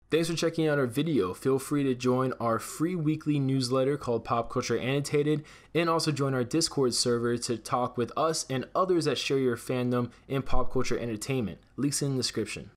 Thanks for checking out our video. Feel free to join our free weekly newsletter called Pop Culture Annotated, and also join our Discord server to talk with us and others that share your fandom in pop culture entertainment. Links in the description.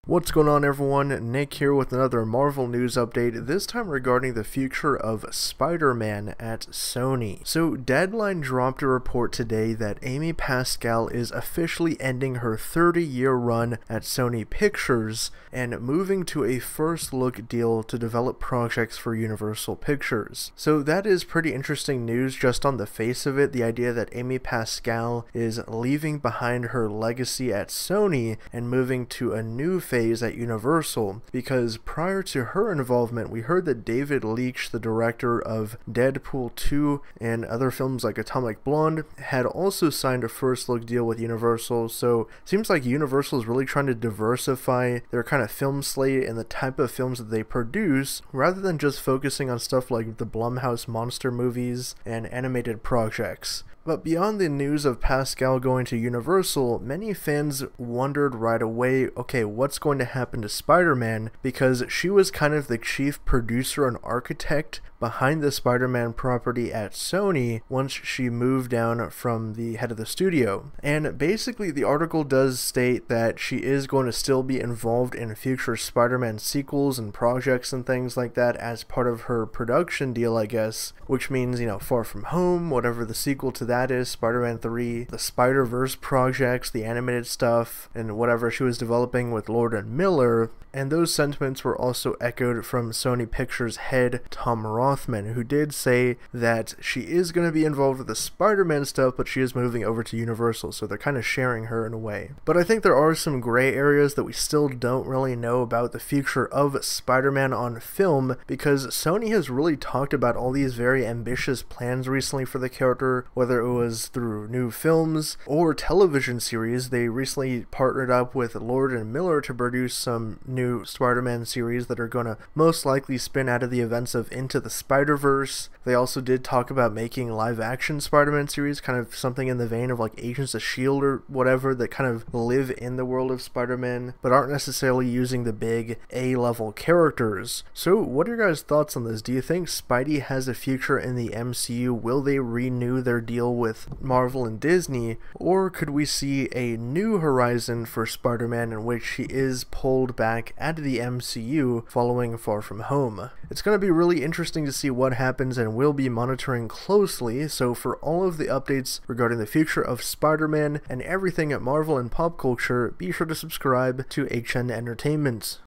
What's going on, everyone? Nick here with another Marvel news update, this time regarding the future of Spider-Man at Sony. So Deadline dropped a report today that Amy Pascal is officially ending her 30-year run at Sony Pictures and moving to a first look deal to develop projects for Universal Pictures. So that is pretty interesting news just on the face of it, the idea that Amy Pascal is leaving behind her legacy at Sony and moving to a new phase at Universal, because prior to her involvement we heard that David Leitch, the director of Deadpool 2 and other films like Atomic Blonde, had also signed a first look deal with Universal. So it seems like Universal is really trying to diversify their kind of film slate and the type of films that they produce, rather than just focusing on stuff like the Blumhouse monster movies and animated projects. But beyond the news of Pascal going to Universal, many fans wondered right away, okay, what's going to happen to Spider-Man, because she was kind of the chief producer and architect behind the Spider-Man property at Sony once she moved down from the head of the studio. And basically the article does state that she is going to still be involved in future Spider-Man sequels and projects and things like that as part of her production deal, I guess, which means, you know, Far From Home, whatever the sequel to that is, Spider-Man 3, the Spider-Verse projects, the animated stuff, and whatever she was developing with Lord and Miller. And those sentiments were also echoed from Sony Pictures head Tom Rothman, who did say that she is going to be involved with the Spider-Man stuff, but she is moving over to Universal, so they're kind of sharing her in a way. But I think there are some gray areas that we still don't really know about the future of Spider-Man on film, because Sony has really talked about all these very ambitious plans recently for the character, whether it was through new films or television series. They recently partnered up with Lord and Miller to produce some new Spider-Man series that are going to most likely spin out of the events of Into the Spider-Verse. They also did talk about making live-action Spider-Man series, kind of something in the vein of like Agents of S.H.I.E.L.D. or whatever, that kind of live in the world of Spider-Man, but aren't necessarily using the big A-level characters. So what are your guys' thoughts on this? Do you think Spidey has a future in the MCU? Will they renew their deal with Marvel and Disney? Or could we see a new horizon for Spider-Man in which he is pulled back out of the MCU following Far From Home? It's going to be really interesting to see what happens, and we'll be monitoring closely. So for all of the updates regarding the future of Spider-Man and everything at Marvel and pop culture, be sure to subscribe to HN Entertainment.